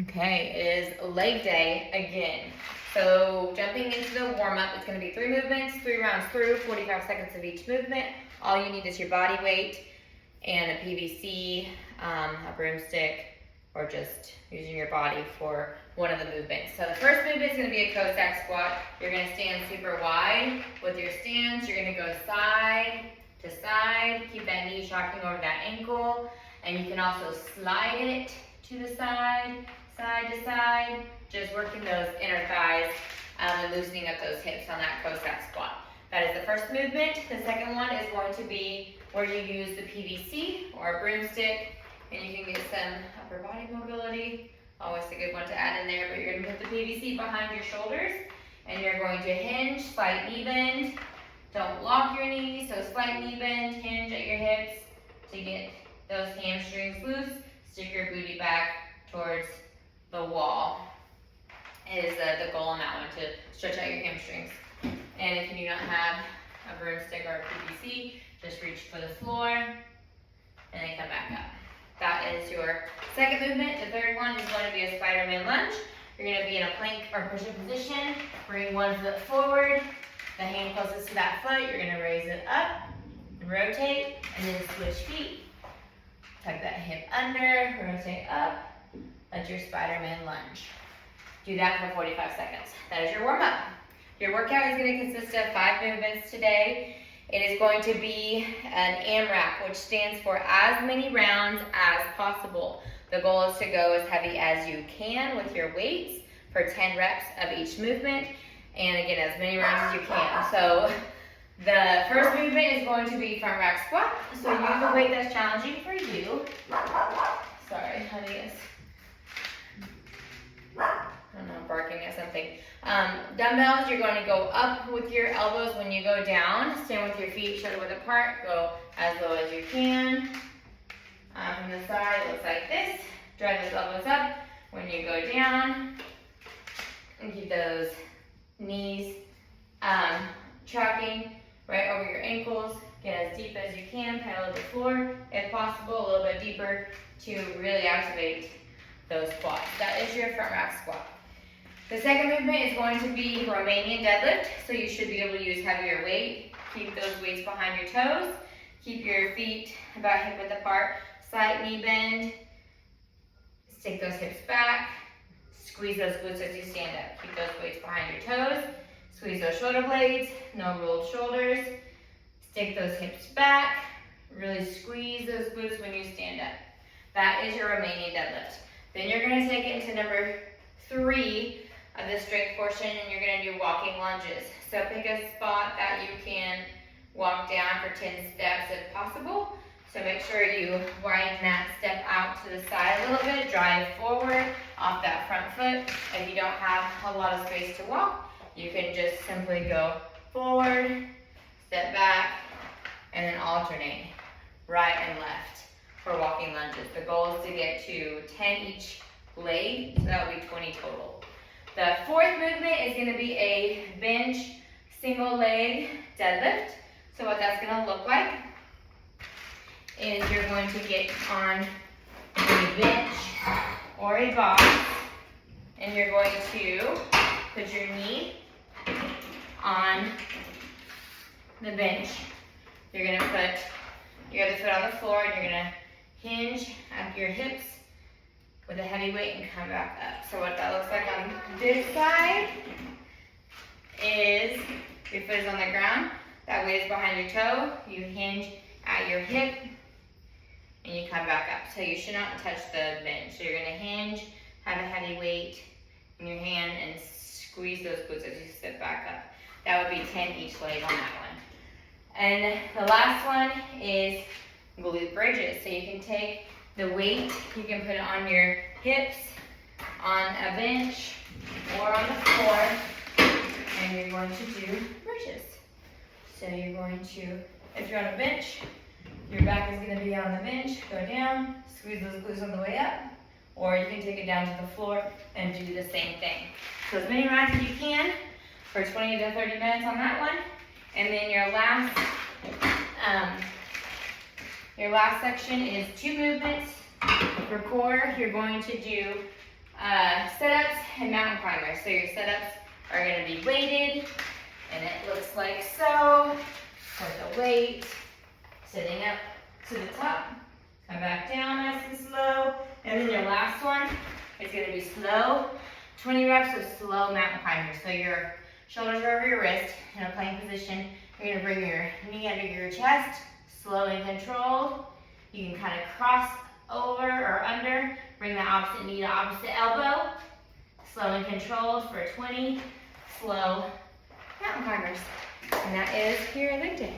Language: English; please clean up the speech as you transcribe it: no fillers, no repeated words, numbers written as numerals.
Okay, it is leg day again. So jumping into the warm-up, it's going to be 3 movements, 3 rounds through, 45 seconds of each movement. All you need is your body weight and a PVC, a broomstick, or just using your body for one of the movements. So the first movement is going to be a Cossack squat. You're going to stand super wide with your stance. You're going to go side to side. Keep that knee shocking over that ankle. And you can also slide it to the side, side to side, just working those inner thighs and loosening up those hips on that Cossack squat. That is the first movement. The second one is going to be where you use the PVC or a broomstick, and you can get some upper body mobility. Always a good one to add in there, but you're going to put the PVC behind your shoulders, and you're going to hinge, slight knee bend. Don't lock your knees, so slight knee bend, hinge at your hips to get those hamstrings loose. Stick your booty back towards the wall is the goal on that one, to stretch out your hamstrings. And if you do not have a broomstick or a PVC, just reach for the floor and then come back up. That is your second movement. The third one is going to be a Spider-Man lunge. You're going to be in a plank or push-up position. Bring one foot forward, the hand closest to that foot. You're going to raise it up and rotate, and then switch feet. Tuck that hip under, rotate up, let your Spider-Man lunge. Do that for 45 seconds. That is your warm-up. Your workout is going to consist of 5 movements today. It is going to be an AMRAP, which stands for as many rounds as possible. The goal is to go as heavy as you can with your weights for 10 reps of each movement. And again, as many rounds as you can. So the first movement is going to be front rack squat. So use a weight that's challenging for you. Sorry, honey is, I don't know, barking at something. Dumbbells, you're going to go up with your elbows when you go down. Stand with your feet shoulder width apart. Go as low as you can. From the side, it looks like this. Drive those elbows up when you go down. And keep those knees tracking right over your ankles. Get as deep as you can. Pedal to the floor, if possible, a little bit deeper to really activate those quads. That is your front rack squat. The second movement is going to be Romanian deadlift, so you should be able to use heavier weight. Keep those weights behind your toes. Keep your feet about hip width apart. Slight knee bend. Stick those hips back. Squeeze those glutes as you stand up. Keep those weights behind your toes. Squeeze those shoulder blades. No rolled shoulders. Stick those hips back. Really squeeze those glutes when you stand up. That is your Romanian deadlift. Then you're going to take it into number 3 of the strength portion, and you're going to do walking lunges. So pick a spot that you can walk down for 10 steps if possible. So make sure you widen that step out to the side a little bit. Drive forward off that front foot. If you don't have a lot of space to walk, you can just simply go forward, step back, and then alternate right and left for walking lunges. The goal is to get to 10 each leg, so that will be 20 total. The fourth movement is going to be a bench single leg deadlift. So what that's going to look like is you're going to get on a bench or a box, and you're going to put your knee on the bench. You're going to put your other foot on the floor, and you're going to hinge at your hips with a heavy weight and come back up. So what that looks like on this side is your foot is on the ground, that weight is behind your toe, you hinge at your hip, and you come back up. So you should not touch the bench. So you're going to hinge, have a heavy weight in your hand, and squeeze those glutes as you sit back up. That would be 10 each leg on that one. And the last one is glute bridges. So you can take the weight, you can put it on your hips, on a bench, or on the floor, and you're going to do bridges. So you're going to, if you're on a bench, your back is going to be on the bench, go down, squeeze those glutes on the way up, or you can take it down to the floor and do the same thing. So as many rounds as you can for 20 to 30 minutes on that one, and then your last section is 2 movements. For core, you're going to do setups and mountain climbers. So your setups are gonna be weighted, and it looks like so. With the weight, sitting up to the top, come back down nice and slow, and then your last one is gonna be slow. 20 reps of slow mountain climbers. So your shoulders are over your wrist in a plank position. You're gonna bring your knee under your chest, slow and controlled. You can kind of cross over or under, bring the opposite knee to opposite elbow. Slow and controlled for 20 slow mountain climbers. And that is your leg day.